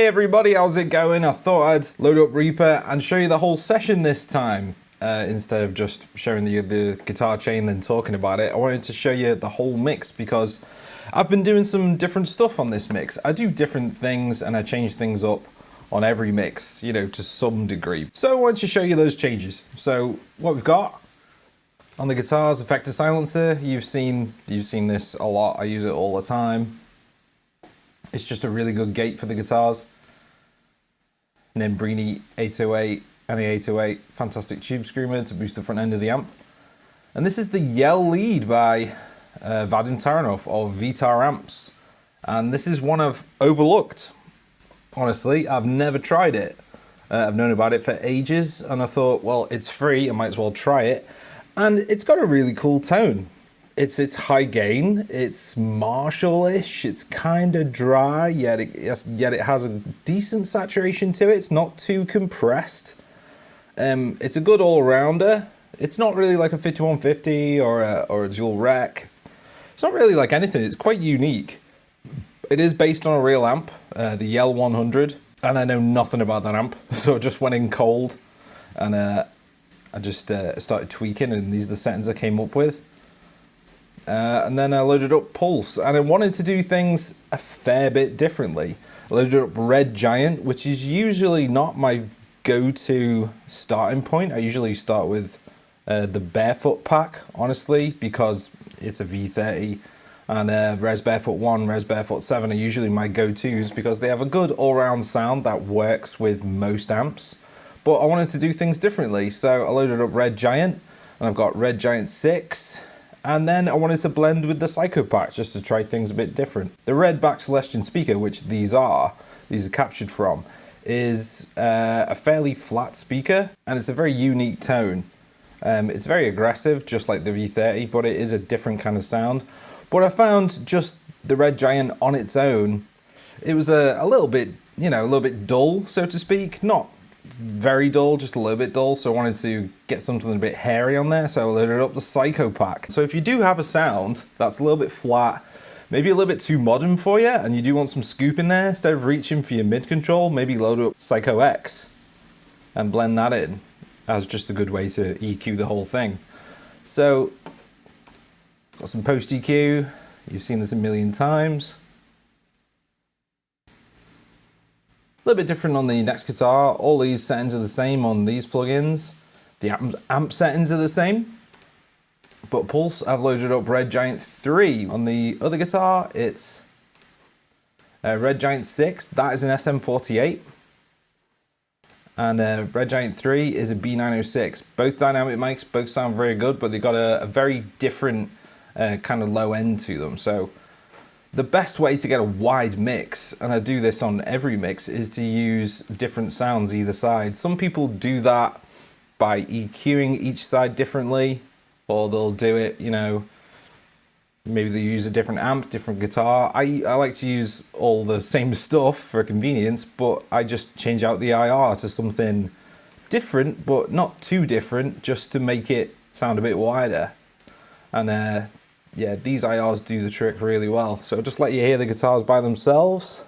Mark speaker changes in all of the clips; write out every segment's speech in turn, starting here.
Speaker 1: Hey everybody, how's it going? I thought I'd load up Reaper and show you the whole session this time. Instead of just showing the guitar chain and talking about it, I wanted to show you the whole mix because I've been doing some different stuff on this mix. I do different things and I change things up on every mix, you know, to some degree. So I wanted to show you those changes. So what we've got on the guitars, effective silencer, you've seen this a lot. I use it all the time. It's just a really good gate for the guitars. Nembrini 808, NA 808, fantastic tube screamer to boost the front end of the amp. And this is the Yell lead by Vtaramps or Vtaramps. And this is one I've overlooked. Honestly, I've never tried it. I've known about it for ages and I thought, well, it's free, I might as well try it. And it's got a really cool tone. It's high gain, it's Marshall-ish, it's kind of dry, yet it has a decent saturation to it. It's not too compressed. It's a good all-rounder. It's not really like a 5150 or a dual rec. It's not really like anything, it's quite unique. It is based on a real amp, the Yell 100, and I know nothing about that amp, so I just went in cold and I just started tweaking, and these are the settings I came up with. And then I loaded up Pulse, and I wanted to do things a fair bit differently. I loaded up Red Giant, which is usually not my go-to starting point. I usually start with the Barefoot pack, honestly, because it's a V30, and Res Barefoot 1, Res Barefoot 7 are usually my go-tos because they have a good all-round sound that works with most amps. But I wanted to do things differently, so I loaded up Red Giant, and I've got Red Giant 6, and then I wanted to blend with the Psycho pack just to try things a bit different. The Red Back Celestian speaker, which these are captured from, is a fairly flat speaker, and it's a very unique tone. It's very aggressive, just like the V30, but it is a different kind of sound. But I found just the Red Giant on its own, it was a little bit, you know, a little bit dull, so to speak. Not very dull, just a little bit dull, so I wanted to get something a bit hairy on there, so I loaded up the Psycho pack. So if you do have a sound that's a little bit flat, maybe a little bit too modern for you, and you do want some scoop in there, instead of reaching for your mid control, maybe load up Psycho X and blend that in as just a good way to EQ the whole thing. So got some post EQ, you've seen this a million times. A little bit different on the next guitar. All these settings are the same on these plugins. The amp settings are the same. But Pulse, I've loaded up Red Giant 3. On the other guitar, it's Red Giant 6. That is an SM48. And Red Giant 3 is a B906. Both dynamic mics, both sound very good, but they've got a very different kind of low end to them. So the best way to get a wide mix, and I do this on every mix, is to use different sounds either side. Some people do that by EQing each side differently, or they'll do it, you know, maybe they use a different amp, different guitar. I like to use all the same stuff for convenience, but I just change out the IR to something different, but not too different, just to make it sound a bit wider. And yeah, these IRs do the trick really well. So I'll just let you hear the guitars by themselves.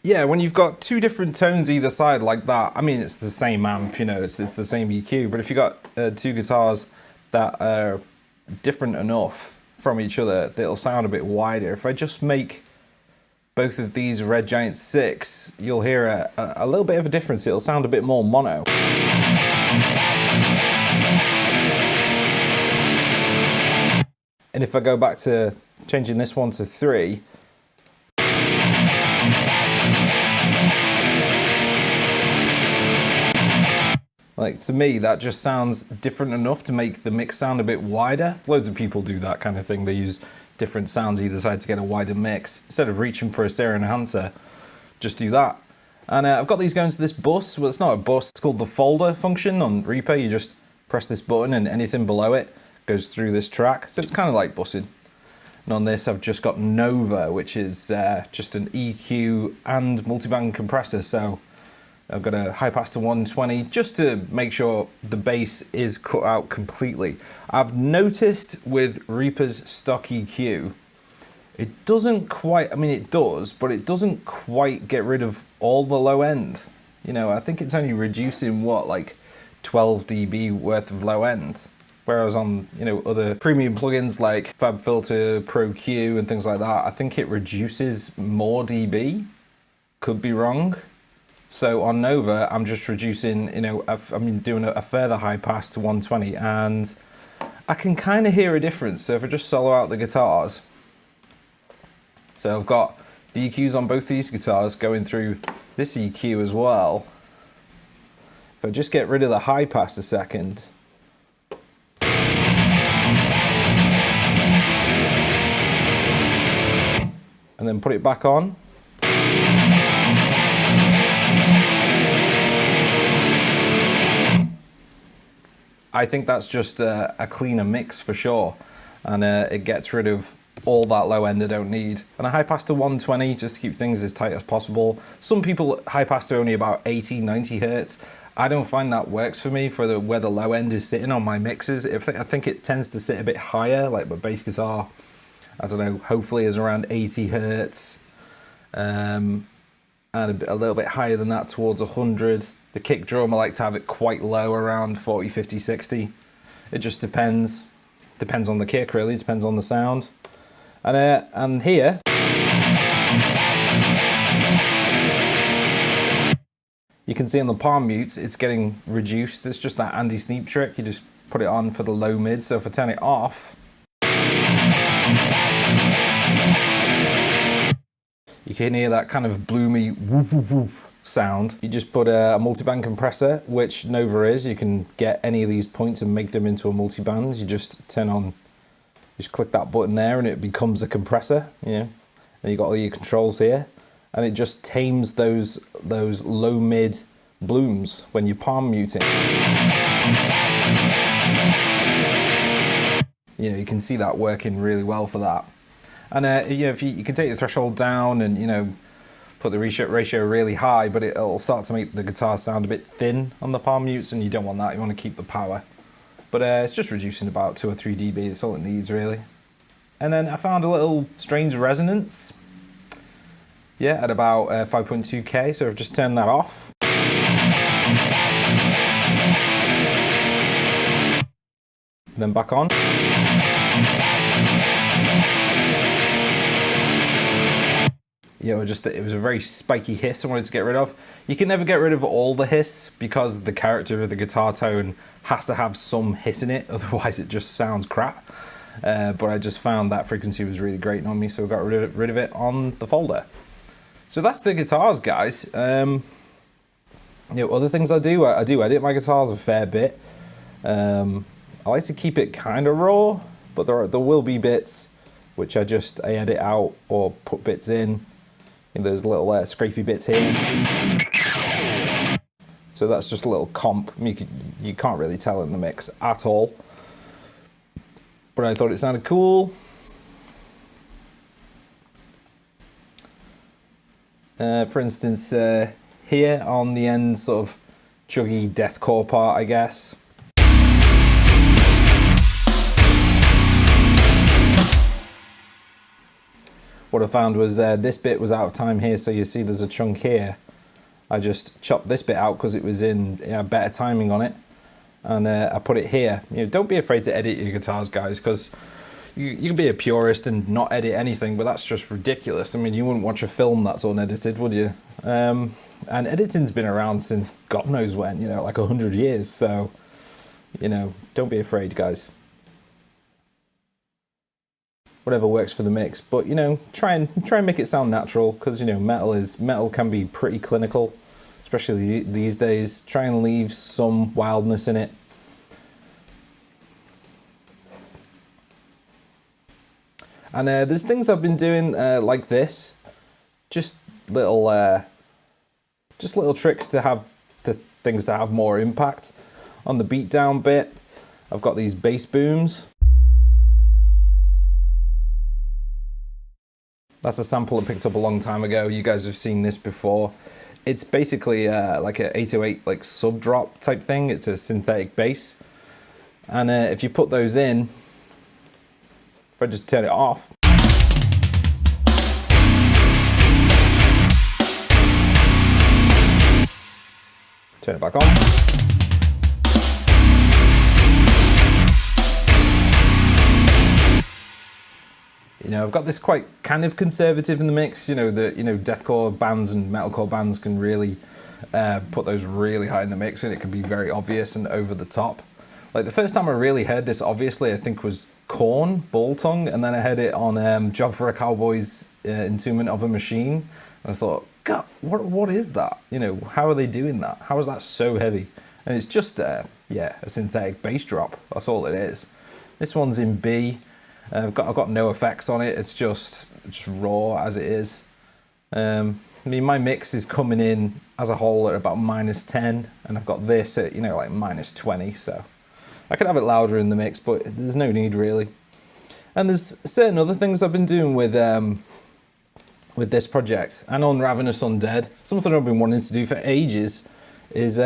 Speaker 1: Yeah, when you've got two different tones either side like that, I mean, it's the same amp, you know, it's the same EQ, but if you've got two guitars that are different enough from each other, they'll sound a bit wider. If I just make both of these Red Giant 6, you'll hear a little bit of a difference. It'll sound a bit more mono. And if I go back to changing this one to 3, like, to me, that just sounds different enough to make the mix sound a bit wider. Loads of people do that kind of thing. They use different sounds either side to get a wider mix. Instead of reaching for a stereo enhancer, just do that. And I've got these going to this bus. Well, it's not a bus. It's called the folder function on Reaper. You just press this button and anything below it goes through this track. So it's kind of like bussing. And on this, I've just got Nova, which is just an EQ and multiband compressor. So I've got a high pass to 120 just to make sure the bass is cut out completely. I've noticed with Reaper's stock EQ, it doesn't quite, I mean it does, but it doesn't quite get rid of all the low end. You know, I think it's only reducing what, like 12 dB worth of low end. Whereas on, you know, other premium plugins like FabFilter, Pro Q and things like that, I think it reduces more dB. Could be wrong. So on Nova, I'm just reducing, you know, I'm doing a further high pass to 120 and I can kind of hear a difference. So if I just solo out the guitars, so I've got the EQs on both these guitars going through this EQ as well. If I just get rid of the high pass a second, and then put it back on, I think that's just a cleaner mix for sure, and it gets rid of all that low end I don't need. And a high pass to 120 just to keep things as tight as possible. Some people high pass to only about 80, 90 hertz. I don't find that works for me for where the low end is sitting on my mixes. I think it tends to sit a bit higher, like my bass guitar, I don't know, hopefully is around 80 hertz, and a little bit higher than that towards 100. The kick drum, I like to have it quite low, around 40, 50, 60. It just depends. Depends on the kick, really. Depends on the sound. And here, you can see on the palm mutes, it's getting reduced. It's just that Andy Sneap trick. You just put it on for the low mid. So if I turn it off, you can hear that kind of bloomy whoop whoop whoop sound. You just put a multiband compressor, which Nova is. You can get any of these points and make them into a multiband. You just turn on, just click that button there and it becomes a compressor. You know, and you got all your controls here, and it just tames those low mid blooms when you palm muting. You know, you can see that working really well for that. And you know, if you can take the threshold down and, you know, put the ratio really high, but it'll start to make the guitar sound a bit thin on the palm mutes, and you don't want that. You want to keep the power. But it's just reducing about 2 or 3 dB. That's all it needs, really. And then I found a little strange resonance. Yeah, at about 5.2K. So I've just turned that off. Then back on. Yeah, it was a very spiky hiss I wanted to get rid of. You can never get rid of all the hiss because the character of the guitar tone has to have some hiss in it, otherwise it just sounds crap. But I just found that frequency was really great on me, so I got rid of it on the folder. So that's the guitars, guys. You know, other things I do edit my guitars a fair bit. I like to keep it kind of raw, but there will be bits which I edit out or put bits in. There's little scrapey bits here. So that's just a little comp. I mean, you can't really tell in the mix at all. But I thought it sounded cool. For instance, here on the end, sort of chuggy deathcore part, I guess. What I found was this bit was out of time here, so you see there's a chunk here. I just chopped this bit out because it was in better timing on it, and I put it here. You know, don't be afraid to edit your guitars, guys, because you can be a purist and not edit anything, but that's just ridiculous. I mean, you wouldn't watch a film that's unedited, would you? And editing's been around since God knows when, you know, like 100 years. So, you know, don't be afraid, guys. Whatever works for the mix, but you know, try and make it sound natural, because you know, metal can be pretty clinical, especially these days. Try and leave some wildness in it. And there's things I've been doing like this, just little tricks to have things to have more impact. On the beatdown bit, I've got these bass booms. That's a sample I picked up a long time ago. You guys have seen this before. It's basically like an 808 like sub drop type thing. It's a synthetic bass. And if you put those in, if I just turn it off, turn it back on. You know, I've got this quite kind of conservative in the mix. You know, deathcore bands and metalcore bands can really put those really high in the mix, and it can be very obvious and over the top. Like the first time I really heard this, obviously, I think was Korn, Ball Tongue, and then I heard it on Job for a Cowboy's Entombment of a Machine, and I thought, God, what is that? You know, how are they doing that? How is that so heavy? And it's just, yeah, a synthetic bass drop. That's all it is. This one's in B. I've got no effects on it. It's just raw as it is. I mean, my mix is coming in as a whole at about -10, and I've got this at, you know, like -20. So I could have it louder in the mix, but there's no need really. And there's certain other things I've been doing with this project and on Ravenous Undead. Something I've been wanting to do for ages is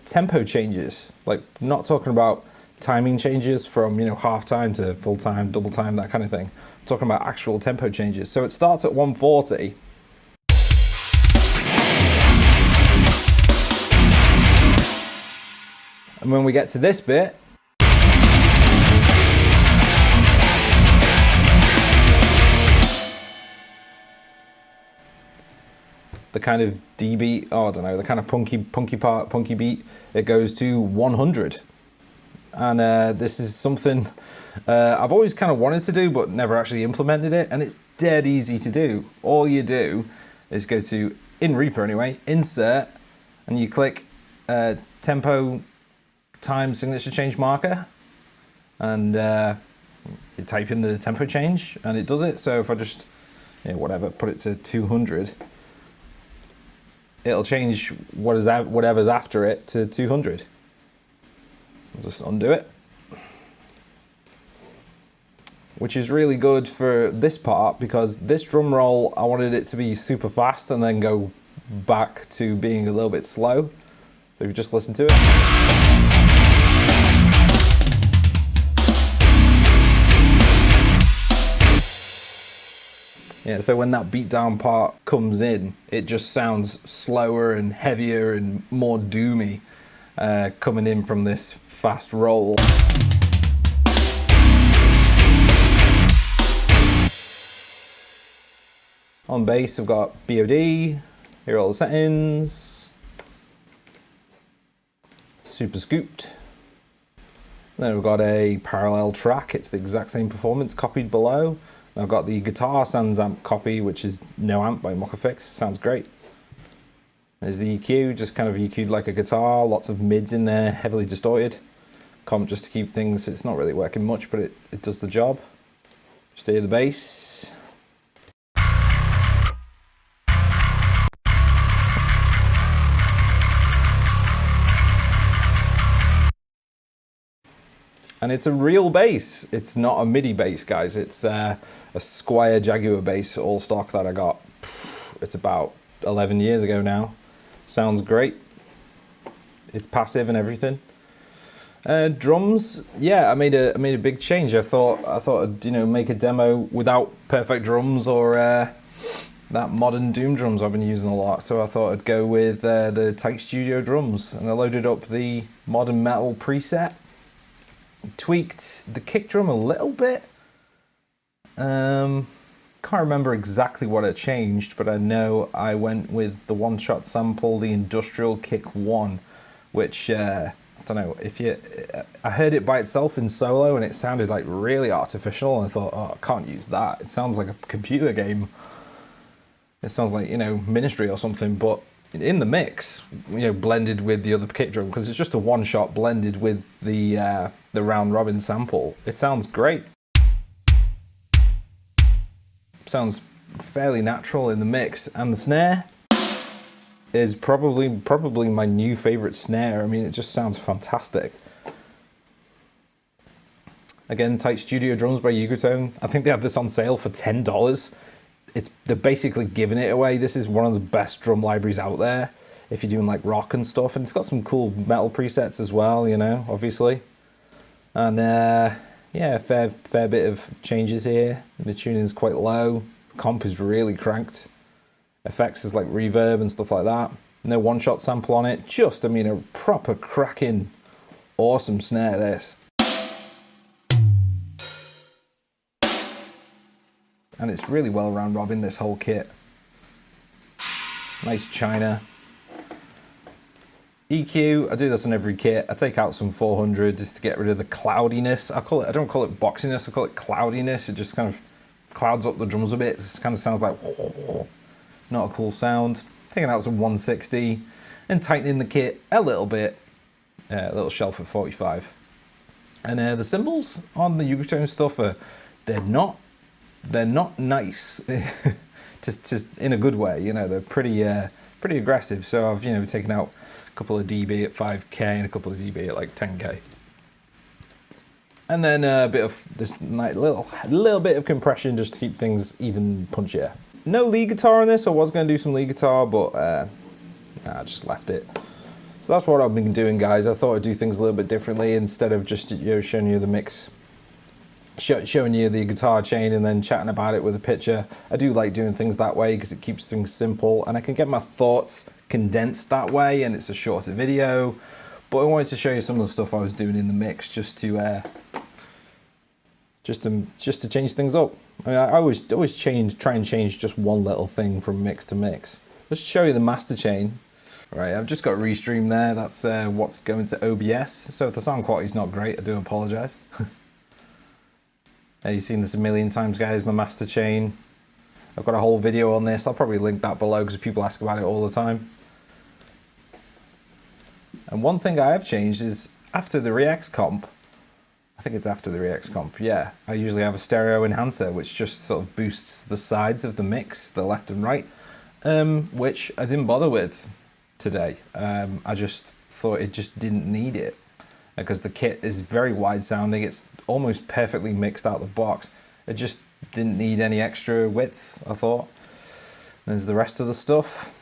Speaker 1: tempo changes. Like, not talking about timing changes from, you know, half time to full time, double time, that kind of thing. I'm talking about actual tempo changes. So it starts at 140. And when we get to this bit, the kind of D beat, oh, I don't know, the kind of punky beat, it goes to 100. And this is something I've always kind of wanted to do, but never actually implemented it. And it's dead easy to do. All you do is go to, in Reaper anyway, insert, and you click tempo time signature change marker, and you type in the tempo change, and it does it. So if I just, you know, whatever, put it to 200, it'll change whatever's after it to 200. I'll just undo it. Which is really good for this part, because this drum roll, I wanted it to be super fast and then go back to being a little bit slow. So if you just listen to it. Yeah, so when that beatdown part comes in, it just sounds slower and heavier and more doomy coming in from this fast roll. On bass, I've got BOD, here are all the settings, super scooped. Then we've got a parallel track, it's the exact same performance copied below. I've got the Guitar Sans Amp copy, which is No Amp by Mockafix, sounds great. There's the EQ, just kind of EQ'd like a guitar, lots of mids in there, heavily distorted. Comp just to keep things, it's not really working much, but it does the job. Just hear the bass. And it's a real bass. It's not a MIDI bass, guys. It's a Squier Jaguar bass, all stock, that I got. It's about 11 years ago now. Sounds great. It's passive and everything. Drums, yeah, I made a big change. I thought I'd, you know, make a demo without perfect drums or that modern Doom drums I've been using a lot. So I thought I'd go with the Tight Studio drums, and I loaded up the Modern Metal preset. Tweaked the kick drum a little bit. Can't remember exactly what I changed, but I know I went with the one-shot sample, the Industrial Kick 1, which I don't know if I heard it by itself in solo and it sounded like really artificial, and I thought, oh, I can't use that. It sounds like a computer game. It sounds like, you know, Ministry or something, but in the mix, you know, blended with the other kick drum, because it's just a one-shot blended with the round robin sample. It sounds great. Sounds fairly natural in the mix, and the snare is probably my new favorite snare. I mean, it just sounds fantastic. Again, Tight Studio Drums by Ugatone. I think they have this on sale for $10. They're basically giving it away. This is one of the best drum libraries out there if you're doing like rock and stuff. And it's got some cool metal presets as well, you know, obviously. And yeah, fair bit of changes here. The tuning's quite low. The comp is really cranked. Effects is like reverb and stuff like that. No one-shot sample on it. Just, I mean, a proper cracking, awesome snare, this. And it's really well round robin, this whole kit. Nice china. EQ, I do this on every kit. I take out some 400 just to get rid of the cloudiness. I don't call it boxiness, I call it cloudiness. It just kind of clouds up the drums a bit. It kind of sounds like not a cool sound. Taking out some 160 and tightening the kit a little bit. A little shelf at 45. And the cymbals on the Ugatone stuff they're not nice. just in a good way, you know. They're pretty aggressive. So I've, you know, taken out a couple of dB at 5K and a couple of dB at like 10K. And then a bit of this nice little bit of compression just to keep things even punchier. No lead guitar on this. I was going to do some lead guitar, but I just left it. So that's what I've been doing, guys. I thought I'd do things a little bit differently instead of just, you know, showing you the mix, showing you the guitar chain and then chatting about it with a picture. I do like doing things that way because it keeps things simple and I can get my thoughts condensed that way, and it's a shorter video. But I wanted to show you some of the stuff I was doing in the mix just to change things up. I mean, I always try and change just one little thing from mix to mix. Let's show you the master chain. Right, I've just got Restream there. That's what's going to OBS. So if the sound quality is not great, I do apologize. You've seen this a million times, guys, my master chain. I've got a whole video on this. I'll probably link that below because people ask about it all the time. And one thing I have changed is after the Rex comp, I think it's after the Rex comp, yeah, I usually have a stereo enhancer which just sort of boosts the sides of the mix, the left and right, which I didn't bother with today. I just thought it just didn't need it because the kit is very wide sounding. It's almost perfectly mixed out the box. It just didn't need any extra width, I thought. There's the rest of the stuff.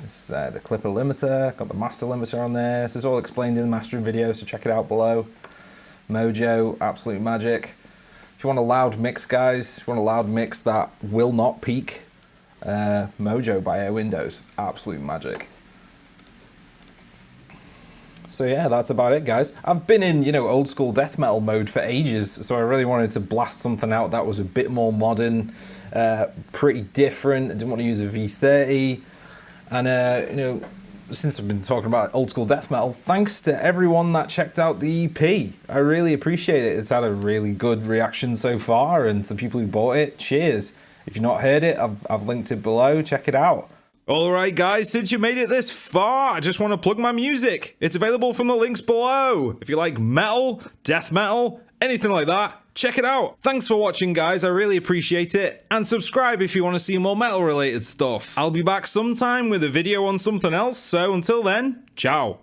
Speaker 1: It's the clipper limiter, got the master limiter on there. This is all explained in the mastering video, so check it out below. Mojo, absolute magic. If you want a loud mix, guys, if you want a loud mix that will not peak, Mojo by Air Windows, absolute magic. So yeah, that's about it, guys. I've been in, you know, old school death metal mode for ages, so I really wanted to blast something out that was a bit more modern, pretty different. I didn't want to use a V30, and you know, since I've been talking about old school death metal, thanks to everyone that checked out the EP. I really appreciate it. It's had a really good reaction so far, and the people who bought it, cheers. If you've not heard it, I've linked it below. Check it out. Alright guys, since you made it this far, I just want to plug my music. It's available from the links below. If you like metal, death metal, anything like that, check it out. Thanks for watching, guys. I really appreciate it. And subscribe if you want to see more metal related stuff. I'll be back sometime with a video on something else. So until then, ciao.